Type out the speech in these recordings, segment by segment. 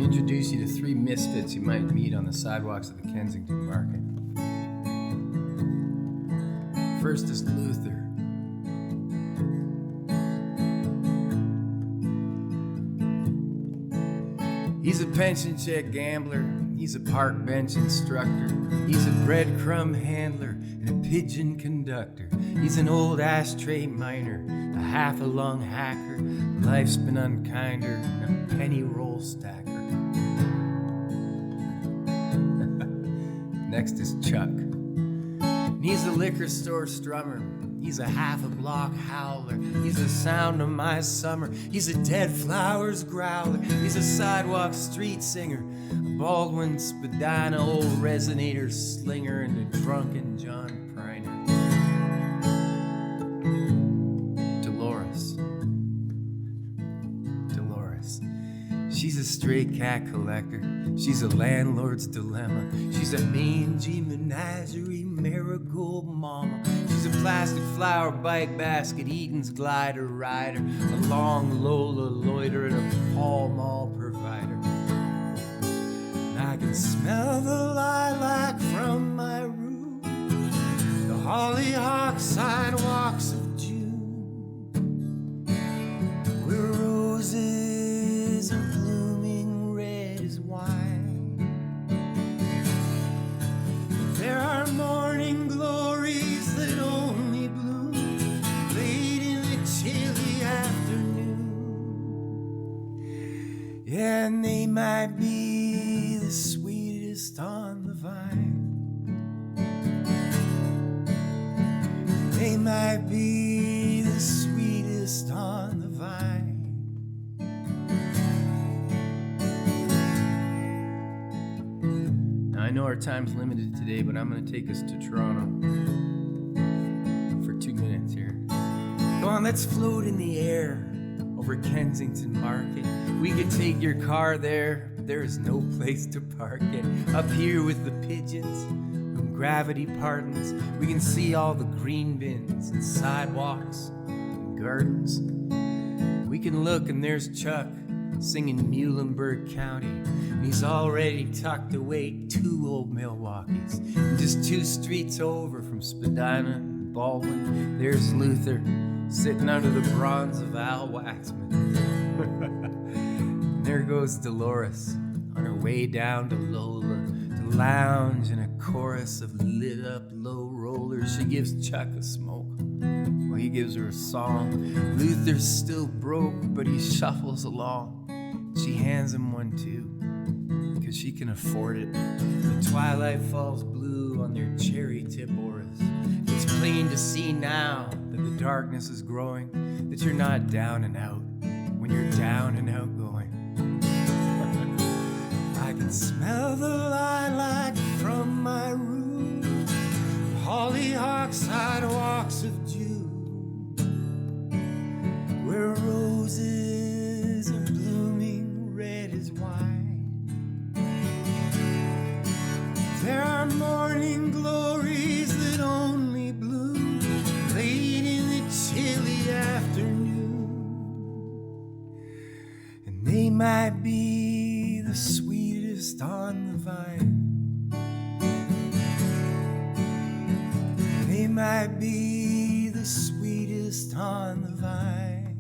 introduce you to three misfits you might meet on the sidewalks of the Kensington Market. First is Luther. He's a pension check gambler, he's a park bench instructor, he's a breadcrumb handler and a pigeon conductor. He's an old ashtray miner, a half a lung hacker, life's been unkinder, and a penny roll stacker. Next is Chuck. And he's a liquor store strummer, he's a half a block howler, he's the sound of my summer, he's a dead flowers growler, he's a sidewalk street singer, a Baldwin Spadina old resonator slinger, and a drunken John Priner. Dolores. She's a stray cat collector, she's a landlord's dilemma, she's a mangy menagerie marigold mama, she's a plastic flower bike basket, Eden's glider rider, a long Lola loiter, and a Pall Mall provider. And I can smell the lilac from my room, the hollyhock sidewalks of June, where roses are blooming red as wine. There are morning glories that only bloom late in the chilly afternoon. Yeah, and they might be the sweetest on the vine. They might be the sweetest on the vine. I know our time's limited today, but I'm going to take us to Toronto for 2 minutes here. Come on, let's float in the air over Kensington Market. We could take your car there, but there is no place to park it. Up here with the pigeons, whom gravity pardons, we can see all the green bins and sidewalks and gardens. We can look and there's Chuck singing Muhlenberg County, and he's already tucked away 2 old Milwaukees. And just 2 streets over from Spadina and Baldwin, there's Luther sitting under the bronze of Al Waxman. And there goes Dolores on her way down to Lola to lounge in a chorus of lit up low rollers. She gives Chuck a smoke while he gives her a song. Luther's still broke, but he shuffles along. She hands him one too, cause she can afford it. The twilight falls blue on their cherry tip auras. It's plain to see now that the darkness is growing, that you're not down and out when you're down and outgoing. I can smell the lilac from my room, hollyhock sidewalks of June, where roses are blooming red as wine. There are morning glories that only bloom late in the chilly afternoon, and they might be the sweetest on the vine. They might be the sweetest on the vine.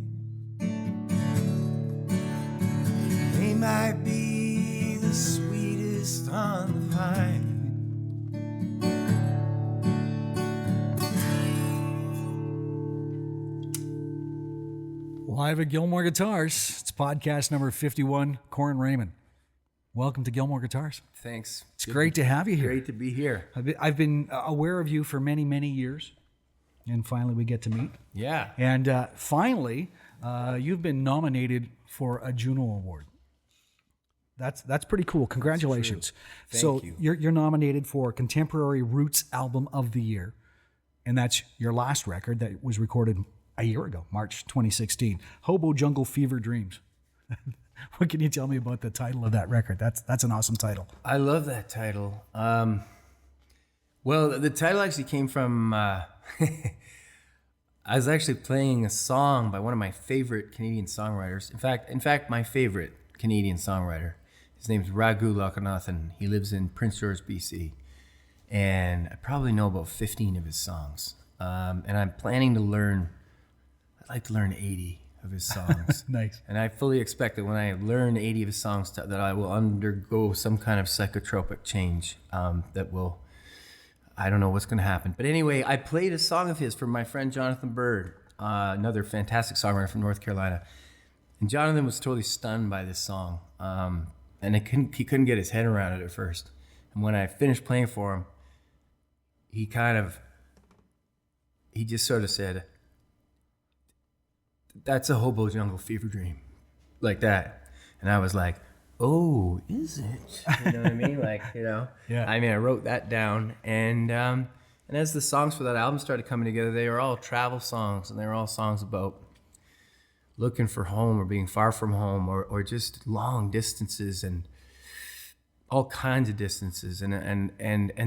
They might be the sweetest on the vine. Live at Gilmore Guitars. It's podcast number 51, Corin Raymond. Welcome to Gilmore Guitars. Thanks. It's great to have you here. Great to be here. I've been aware of you for many, many years, and finally we get to meet. Yeah. And finally, you've been nominated for a Juno Award. That's pretty cool. Congratulations. Thank you. You're nominated for Contemporary Roots Album of the Year, and that's your last record that was recorded a year ago, March 2016. Hobo Jungle Fever Dreams. What can you tell me about the title of that record? That's an awesome title. I love that title. Well, the title actually came from I was actually playing a song by one of my favorite Canadian songwriters. In fact, my favorite Canadian songwriter. His name's Raghu Lokanathan. He lives in Prince George, BC. And I probably know about 15 of his songs. And I'm planning to learn, I'd like to learn 80 of his songs. Nice. And I fully expect that when I learn 80 of his songs, that I will undergo some kind of psychotropic change that will, I don't know what's going to happen. But anyway, I played a song of his for my friend Jonathan Bird, another fantastic songwriter from North Carolina. And Jonathan was totally stunned by this song. And he couldn't get his head around it at first. And when I finished playing for him, he just sort of said, "That's a Hobo Jungle Fever Dream," like that. And I was like, "Oh, is it?" You know what I mean? Like, you know. Yeah. I mean, I wrote that down, and as the songs for that album started coming together, they were all travel songs, and they were all songs about looking for home or being far from home, or just long distances and all kinds of distances, and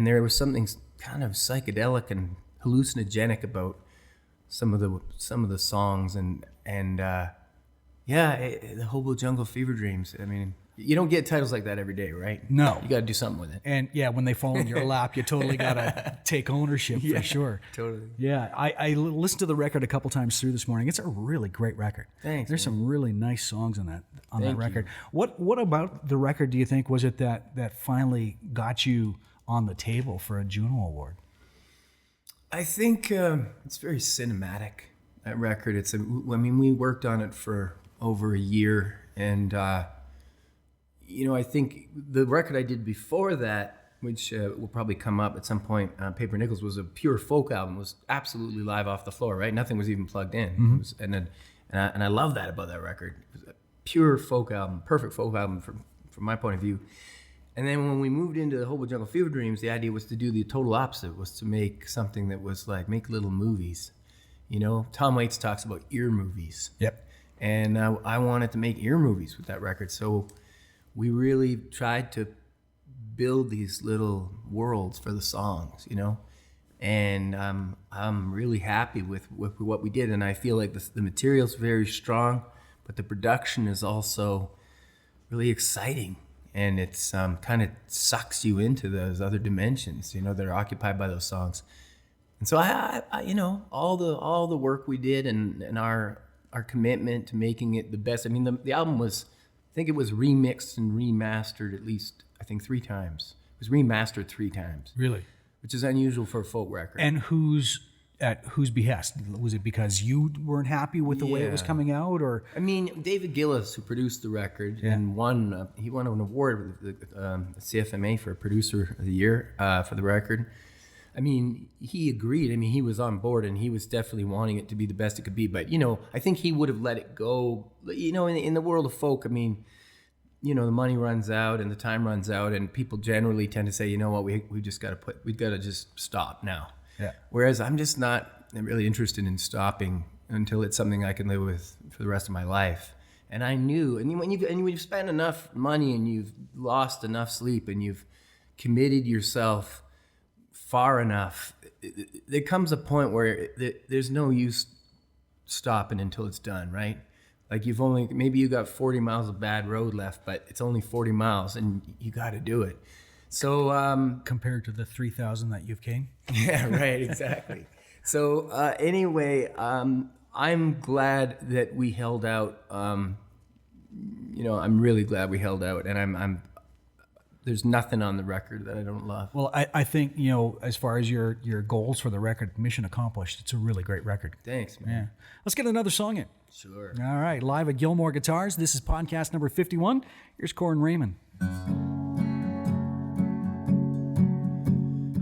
there was something kind of psychedelic and hallucinogenic about some of the songs, and the Hobo Jungle Fever Dreams. I mean, you don't get titles like that every day, right? No. You got to do something with it. And yeah, when they fall in your lap, you totally got to take ownership for sure. Totally. Yeah, I listened to the record a couple times through this morning. It's a really great record. Thanks. There's some really nice songs on that Thank record. What about the record do you think was it that finally got you on the table for a Juno Award? I think it's very cinematic, that record. We worked on it for over a year, and I think the record I did before that, which will probably come up at some point, Paper Nickels, was a pure folk album. It was absolutely live off the floor, right? Nothing was even plugged in. Mm-hmm. It was, and I love that about that record. It was a pure folk album, perfect folk album from my point of view. And then when we moved into the Hobo Jungle Fever Dreams, the idea was to do the total opposite, was to make something that was like, make little movies. You know, Tom Waits talks about ear movies. Yep. And I wanted to make ear movies with that record. So we really tried to build these little worlds for the songs, you know? And I'm really happy with what we did. And I feel like the material's very strong, but the production is also really exciting. And it's kind of sucks you into those other dimensions, you know, that are occupied by those songs. And so I all the work we did and our commitment to making it the best. I mean, the album was, I think it was remixed and remastered at least, I think 3 times. It was remastered 3 times. Really? Which is unusual for a folk record. And at whose behest? Was it because you weren't happy with the way it was coming out, or? I mean, David Gillis, who produced the record, and he won an award with the CFMA for Producer of the Year for the record. I mean, he agreed. I mean, he was on board, and he was definitely wanting it to be the best it could be. But, you know, I think he would have let it go. You know, in the world of folk, I mean, you know, the money runs out and the time runs out, and people generally tend to say, you know what, we've got to just stop now. Yeah. Whereas I'm just not really interested in stopping until it's something I can live with for the rest of my life. And I knew, and when you've spent enough money and you've lost enough sleep and you've committed yourself far enough, there comes a point where there's no use stopping until it's done, right? Like maybe you got 40 miles of bad road left, but it's only 40 miles and you got to do it. So Compared to the 3,000 that you've came? Yeah, right, exactly. So anyway, I'm glad that we held out. You know, I'm really glad we held out, and I'm there's nothing on the record that I don't love. Well, I think, you know, as far as your goals for the record, mission accomplished. It's a really great record. Thanks, man. Yeah. Let's get another song in. Sure. All right, live at Gilmore Guitars. This is podcast number 51. Here's Corin Raymond.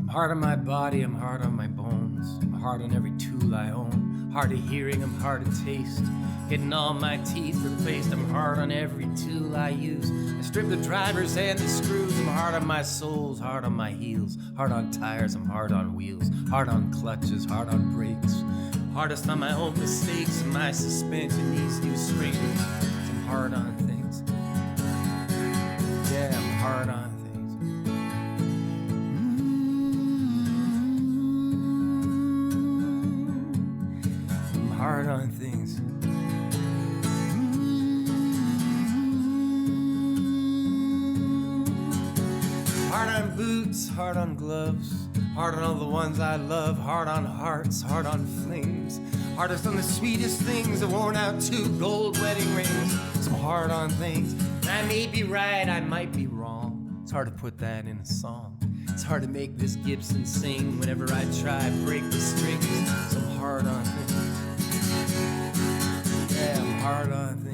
I'm hard on my body, I'm hard on my bones. I'm hard on every tool I own. Hard of hearing, I'm hard of taste. Getting all my teeth replaced. I'm hard on every tool I use. I strip the drivers and the screws. I'm hard on my soles, hard on my heels. Hard on tires, I'm hard on wheels. Hard on clutches, hard on brakes. Hardest on my own mistakes. And my suspension needs new springs. I'm hard on things. Yeah, I'm hard on things. Hard on things. boots, hard on gloves, hard on all the ones I love, hard on hearts, hard on flames, hardest on the sweetest things, a worn out tube, gold wedding rings, some hard on things. I may be right, I might be wrong. It's hard to put that in a song. It's hard to make this Gibson sing whenever I try break the strings. Some hard on things. Yeah, I'm hard on things.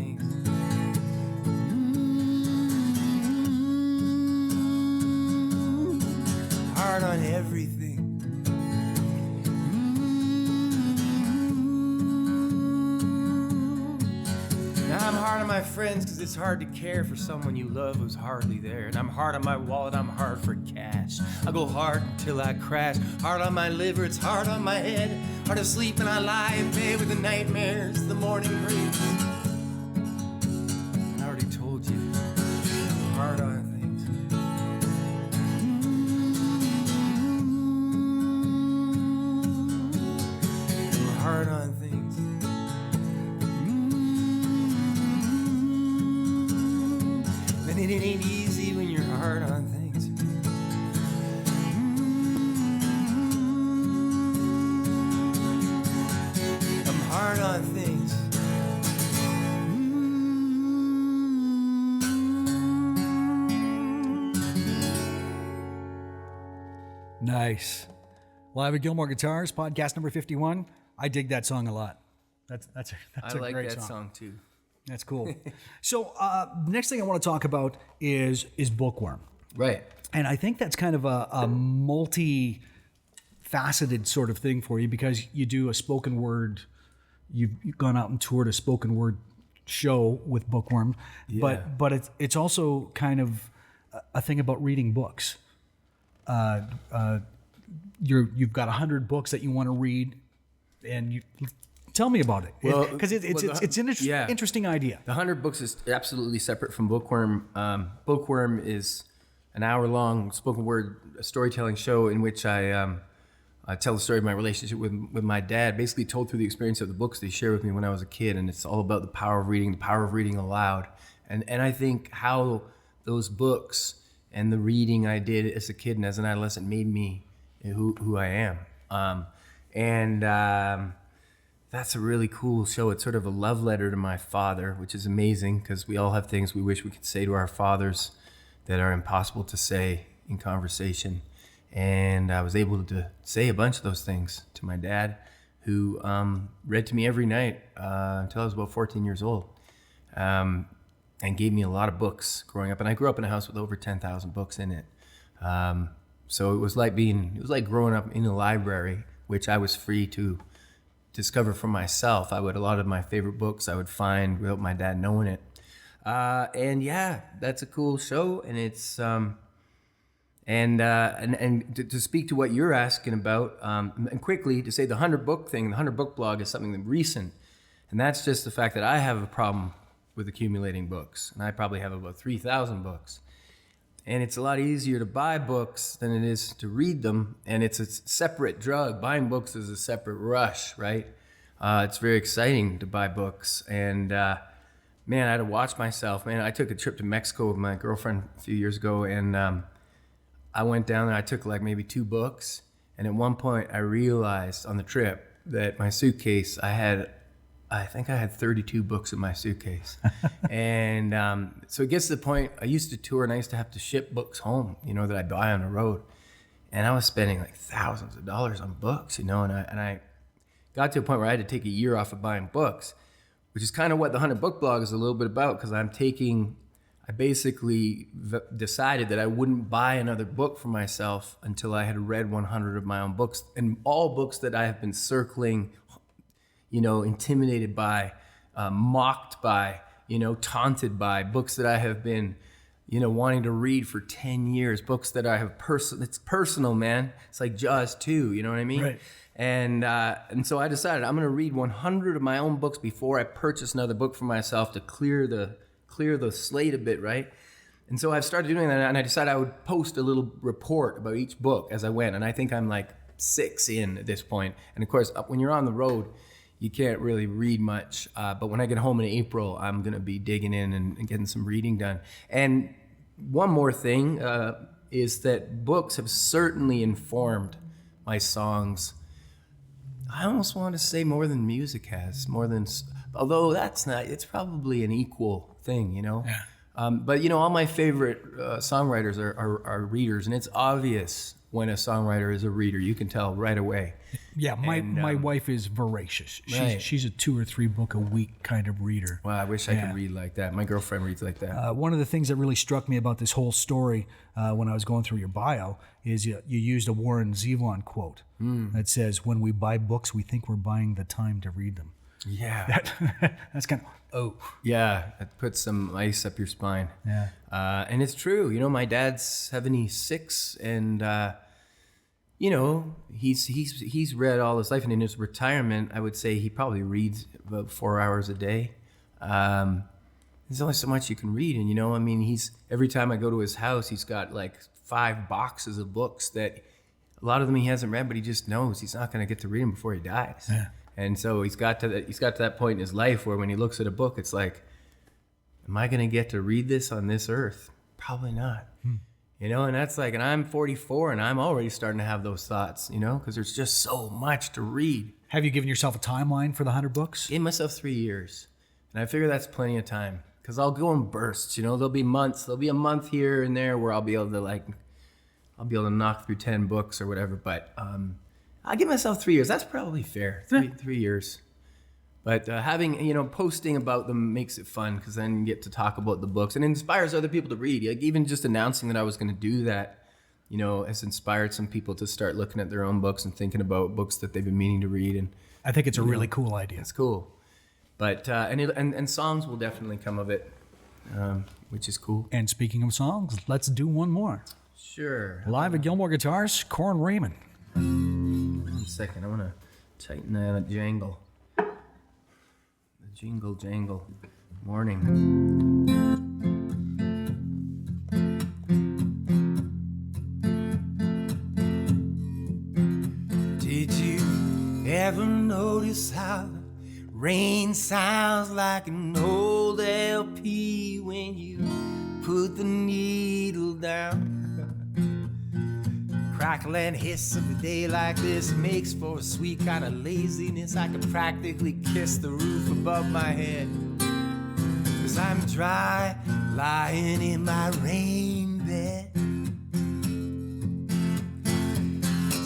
Hard on everything. Now I'm hard on my friends because it's hard to care for someone you love who's hardly there. And I'm hard on my wallet, I'm hard for cash. I go hard until I crash. Hard on my liver, it's hard on my head. Hard of sleep and I lie in bed with the nightmares the morning brings. And I already told you, I'm hard on things. Hard on things. And it ain't easy when you're hard on things. I'm hard on things. Nice. Live at Gilmore Guitars, podcast number 51. I dig that song a lot. That's I a like great that song. song too. That's cool. So next thing I want to talk about is Bookworm. Right. And I think that's kind of a multi-faceted sort of thing for you because you do a spoken word. You've gone out and toured a spoken word show with Bookworm, Yeah. but it's also kind of a thing about reading books. You've got 100 books that you want to read, and you tell me about it because it's an interesting idea. The 100 books is absolutely separate from Bookworm. Bookworm is an hour-long spoken word storytelling show in which I tell the story of my relationship with my dad, basically told through the experience of the books that he shared with me when I was a kid, and it's all about the power of reading aloud. And I think how those books and the reading I did as a kid and as an adolescent made me who I am. That's a really cool show. It's sort of a love letter to my father, which is amazing because we all have things we wish we could say to our fathers that are impossible to say in conversation. And I was able to say a bunch of those things to my dad, who read to me every night until I was about 14 years old, and gave me a lot of books growing up. And I grew up in a house with over 10,000 books in it. So it was like growing up in a library, which I was free to discover for myself. A lot of my favorite books I would find without my dad knowing it. And yeah, that's a cool show. And it's, and to speak to what you're asking about, and quickly to say the 100 book thing, the 100 book blog is something recent. And that's just the fact that I have a problem with accumulating books. And I probably have about 3,000 books. And it's a lot easier to buy books than it is to read them. And it's a separate drug. Buying books is a separate rush, right? It's very exciting to buy books. And man, I had to watch myself. Man, I took a trip to Mexico with my girlfriend a few years ago. And I went down there, I took like maybe 2 books. And at one point I realized on the trip that my suitcase, I think I had 32 books in my suitcase. And so it gets to the point, I used to tour and I used to have to ship books home, that I'd buy on the road. And I was spending like thousands of dollars on books, and I got to a point where I had to take a year off of buying books, which is kind of what the 100 book blog is a little bit about, because I basically decided that I wouldn't buy another book for myself until I had read 100 of my own books, and all books that I have been circling, intimidated by, mocked by, taunted by, books that I have been, wanting to read for 10 years, books that I have it's personal, man. It's like Jaws 2, you know what I mean? Right. And so I decided I'm going to read 100 of my own books before I purchase another book for myself to clear the slate a bit, right? And so I've started doing that, and I decided I would post a little report about each book as I went. And I think I'm like 6 in at this point. And of course, when you're on the road, you can't really read much. But when I get home in April, I'm going to be digging in and getting some reading done. And one more thing, is that books have certainly informed my songs. I almost want to say more than music has, although it's probably an equal thing, you know? Yeah. But, you know, all my favorite songwriters are readers, and it's obvious when a songwriter is a reader. You can tell right away. Yeah, my wife is voracious. Right. She's a 2 or 3 book a week kind of reader. Wow, I wish I could read like that. My girlfriend reads like that. One of the things that really struck me about this whole story when I was going through your bio is you used a Warren Zevon quote that says, "When we buy books, we think we're buying the time to read them." Yeah. That's kind of, Yeah, it puts some ice up your spine. Yeah. And it's true. You know, my dad's 76, and you know, he's read all his life, and in his retirement, I would say he probably reads about 4 hours a day. There's only so much you can read, and you know, I mean, every time I go to his house, he's got like 5 boxes of books that a lot of them he hasn't read, but he just knows he's not going to get to read them before he dies. Yeah. And so he's got to that point in his life where when he looks at a book, it's like, am I going to get to read this on this earth? Probably not. You know, and that's like, and I'm 44 and I'm already starting to have those thoughts, you know, because there's just so much to read. Have you given yourself a timeline for the 100 books? Gave myself 3 years. And I figure that's plenty of time because I'll go in bursts, you know, there'll be months. There'll be a month here and there where I'll be able to knock through 10 books or whatever. But I'll give myself 3 years. That's probably fair. 3 years. But having, you know, posting about them makes it fun because then you get to talk about the books and it inspires other people to read. Like even just announcing that I was going to do that, you know, has inspired some people to start looking at their own books and thinking about books that they've been meaning to read. And I think it's a really cool idea. it's cool. But and songs will definitely come of it, which is cool. And speaking of songs, let's do one more. Sure. Live at Gilmore Guitars, Corin Raymond. 1 second. I want to tighten that jangle. Jingle jangle. Morning. Did you ever notice how rain sounds like an old LP when you put the needle down? Crackle and hiss of a day like this makes for a sweet kind of laziness. I could practically kiss the roof above my head, 'cause I'm dry, lying in my rain bed.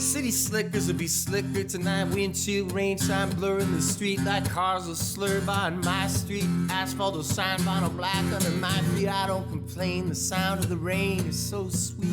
City slickers will be slicker tonight. Windshield rain shine blurring the street like cars will slur by on my street. Asphalt will shine vinyl black under my feet. I don't complain, the sound of the rain is so sweet.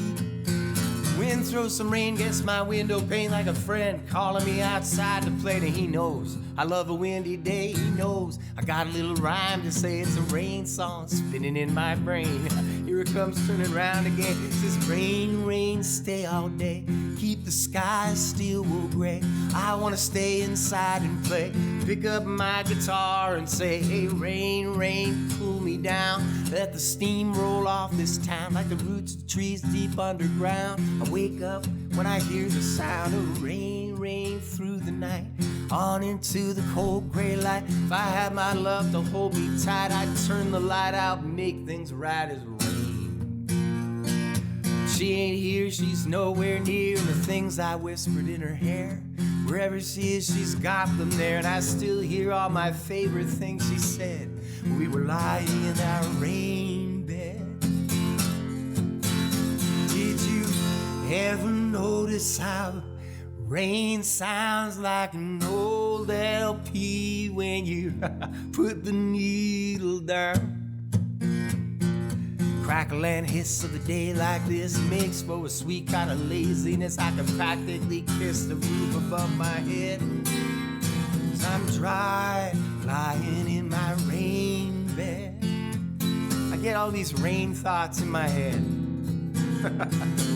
Wind throws some rain against my window pane like a friend calling me outside to play. And he knows I love a windy day. He knows I got a little rhyme to say. It's a rain song spinning in my brain. Here it comes turning around again. It says rain, rain, stay all day. Keep the sky still wool gray. I wanna stay inside and play. Pick up my guitar and say, hey, rain, rain, cool me down. Let the steam roll off this town like the roots of trees deep underground. I wake up when I hear the sound of rain, rain through the night. On into the cold gray light. If I had my love to hold me tight, I'd turn the light out and make things right as rain. She ain't here, she's nowhere near. And the things I whispered in her hair, wherever she is, she's got them there. And I still hear all my favorite things she said when we were lying in our rain bed. Did you ever notice how rain sounds like an old LP when you put the needle down? Crackle and hiss of a day like this makes for a sweet kind of laziness. I can practically kiss the roof above my head, 'cause I'm dry, lying in my rain bed. I get all these rain thoughts in my head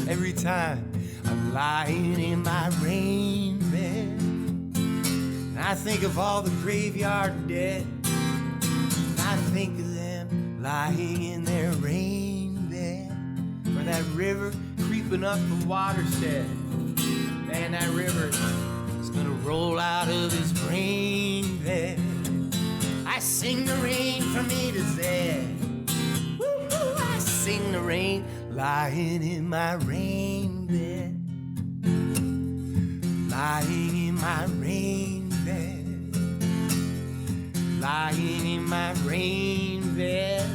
every time I'm lying in my rain bed. And I think of all the graveyard dead, and I think of them lying in their rain bed. Or that river creeping up the watershed. Man, that river is gonna roll out of his rain bed. I sing the rain from A to Z. Woo-hoo, I sing the rain lying in my rain bed, lying in my rain bed, lying in my rain bed,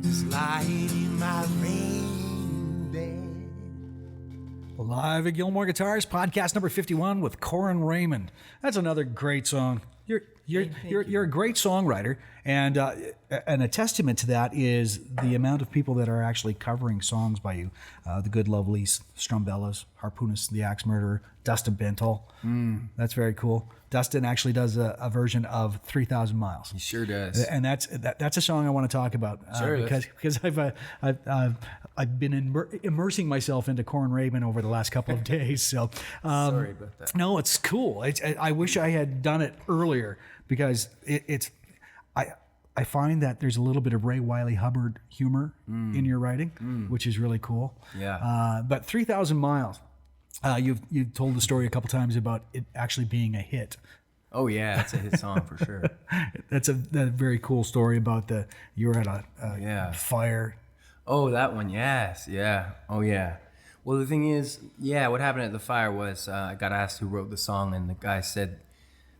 just lying in my rain bed. Live at Gilmore Guitars, podcast number 51 with Corin Raymond. That's another great song. You're a great songwriter, and a testament to that is the amount of people that are actually covering songs by you. The Good Lovelies, Strumbellas, Harpoonist, The Axe Murderer, Dustin Bentall. That's very cool. Dustin actually does a version of 3,000 Miles. He sure does. And that's a song I want to talk about because I've been immersing myself into Corin Raymond over the last couple of days. So sorry about that. No, it's cool. I wish I had done it earlier because I find that there's a little bit of Ray Wylie Hubbard humor in your writing, which is really cool. Yeah. But 3,000 Miles. You've told the story a couple times about it actually being a hit. Oh yeah, it's a hit song for sure. That's a very cool story about you were at a fire. Oh, that one, yes, yeah, oh yeah. Well, the thing is, what happened at the fire was I got asked who wrote the song, and the guy said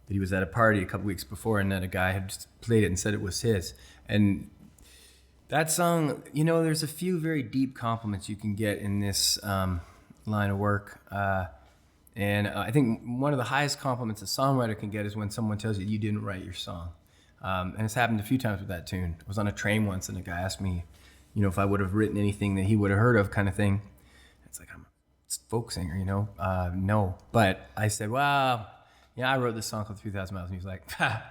that he was at a party a couple weeks before, and that a guy had just played it and said it was his. And that song, there's a few very deep compliments you can get in this line of work. And I think one of the highest compliments a songwriter can get is when someone tells you didn't write your song. And it's happened a few times with that tune. I was on a train once and a guy asked me, if I would have written anything that he would have heard of, kind of thing. It's like, I'm a folk singer, no. But I said, well, I wrote this song called 3,000 Miles. And he was like,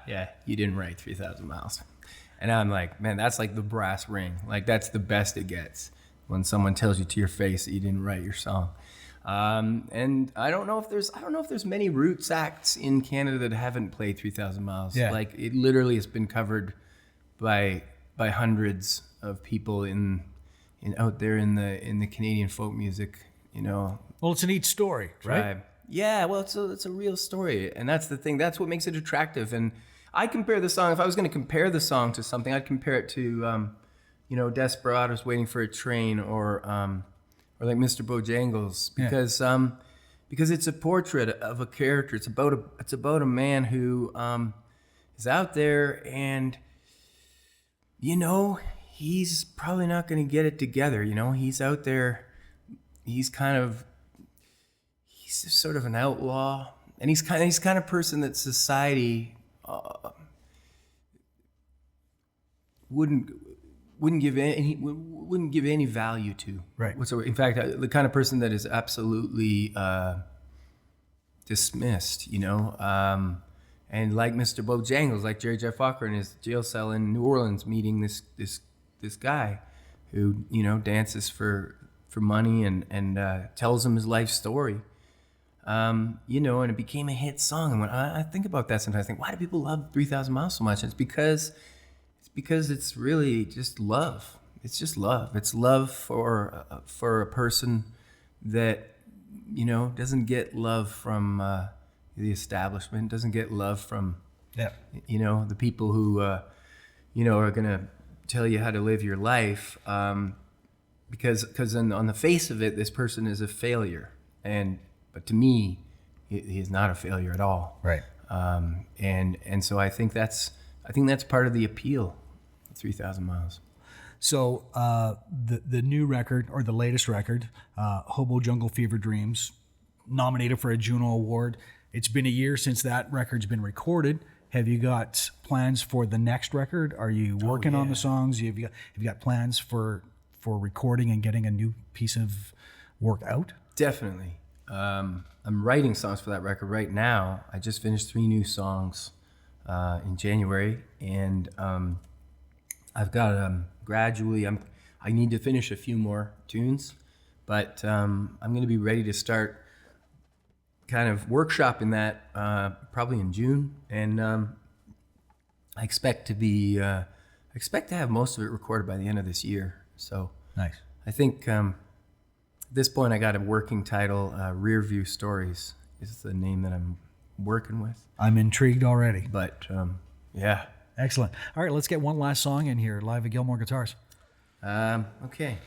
yeah, you didn't write 3,000 Miles. And I'm like, man, that's like the brass ring. Like, that's the best it gets when someone tells you to your face that you didn't write your song. And I don't know if there's many roots acts in Canada that haven't played 3,000 Miles. Yeah. Like, it literally has been covered by hundreds of people in out there in the Canadian folk music, Well, it's a neat story, right? tribe. Yeah, well, it's a real story, and that's the thing. That's what makes it attractive. And I compare the song. If I was going to compare the song to something, I'd compare it to, Desperados Waiting for a Train, or like Mr. Bojangles, because it's a portrait of a character. It's about a man who is out there, and he's probably not going to get it together. He's out there. He's just sort of an outlaw, and he's kind of person that society wouldn't give any value to. Right. Whatsoever. In fact, the kind of person that is absolutely dismissed. And like Mr. Bojangles, like Jerry Jeff Walker in his jail cell in New Orleans, meeting this guy who dances for money and tells him his life story. And it became a hit song. And when I think about that sometimes, I think, why do people love 3,000 Miles so much? And it's because it's really just love. It's just love. It's love for a person that doesn't get love from the establishment, doesn't get love from the people who are gonna tell you how to live your life, because on the face of it, this person is a failure, but to me, he is not a failure at all. Right. And so I think that's part of the appeal of 3,000 Miles. So the new record, or the latest record, Hobo Jungle Fever Dreams, nominated for a Juno Award. It's been a year since that record's been recorded. Have you got plans for the next record? Are you working on the songs? Have you got plans for recording and getting a new piece of work out? Definitely. I'm writing songs for that record right now. I just finished 3 new songs in January, and I've got gradually. I need to finish a few more tunes, but I'm going to be ready to start kind of workshopping that probably in June, and I expect to have most of it recorded by the end of this year. So Nice. I think at this point I got a working title. Rear View Stories is the name that I'm working with. I'm intrigued already. But yeah. Excellent. All right, let's get one last song in here, live at Gilmore Guitars. Okay.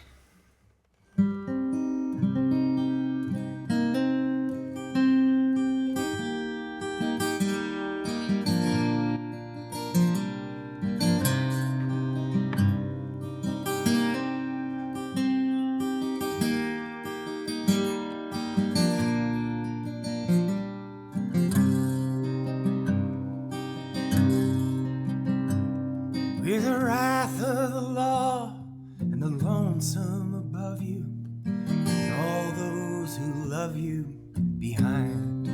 the wrath of the law and the lonesome above you, and all those who love you behind.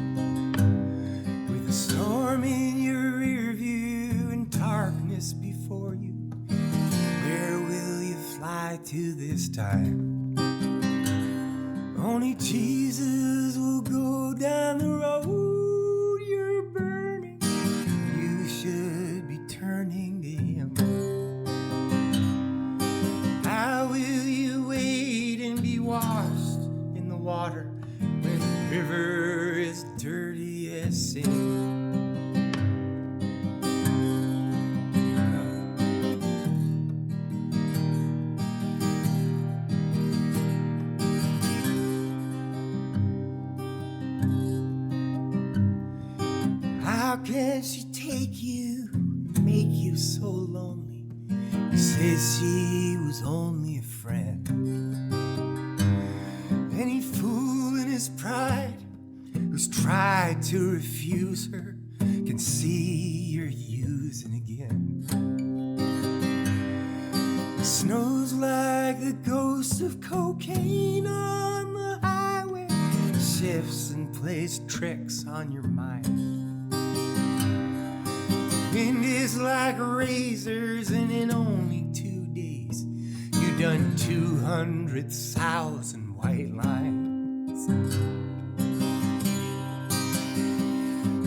With a storm in your rear view and darkness before you, where will you fly to this time? Only Jesus will go down the road you're burning. You should be turning to him. How will you wait and be washed in the water when the river is dirty as sin? How can she take you, make you so lonely? He says she was only a friend. Any fool in his pride who's tried to refuse her can see you're using again. It snows like the ghost of cocaine on the highway, shifts and plays tricks on your mind. Wind is like razors, and in only 2 days you done 200,000 white lines.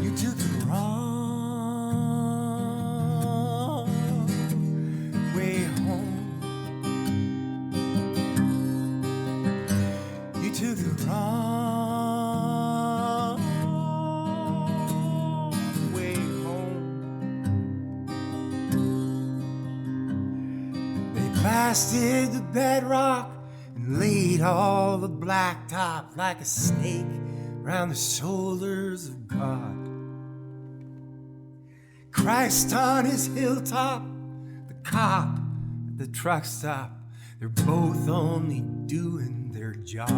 You took the wrong way home. You took the wrong blasted the bedrock and laid all the blacktop like a snake round the shoulders of God. Christ on his hilltop, the cop at the truck stop, they're both only doing their job.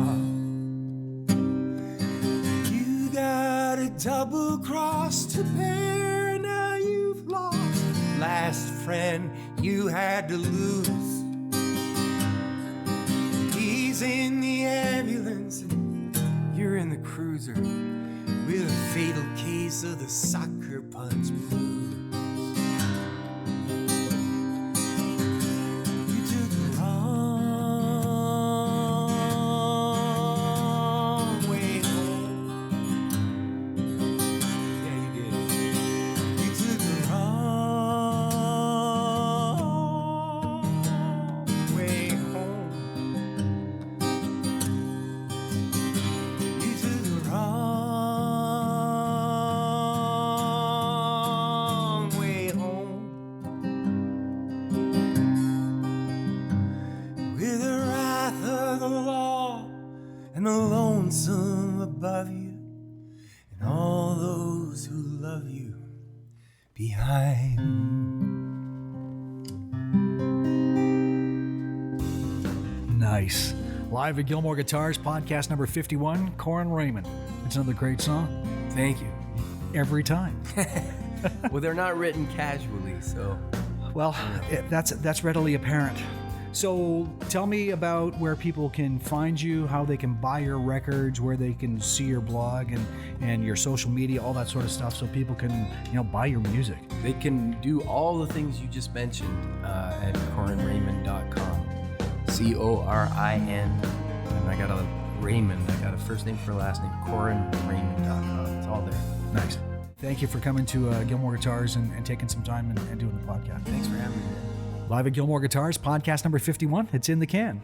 You got a double cross to bear, now you've lost last friend you had to lose. He's in the ambulance and you're in the cruiser with a fatal case of the sucker punch blues. You took the wrong way home. Yeah, you did. You took the wrong way home. You took the wrong way home. With the wrath of the law and the lonesome above you, and all those who love you behind. Nice. Live at Gilmore Guitars, podcast number 51, Corin Raymond. It's another great song. Thank you. Every time. Well, they're not written casually, so. Well, that's readily apparent. So tell me about where people can find you, how they can buy your records, where they can see your blog and your social media, all that sort of stuff, so people can, buy your music. They can do all the things you just mentioned at corinraymond.com. CORIN. And I got a Raymond. I got a first name for a last name. CorinRaymond.com. It's all there. Nice. Thank you for coming to Gilmore Guitars and taking some time and doing the podcast. Thanks for having me, man. Live at Gilmore Guitars, podcast number 51. It's in the can.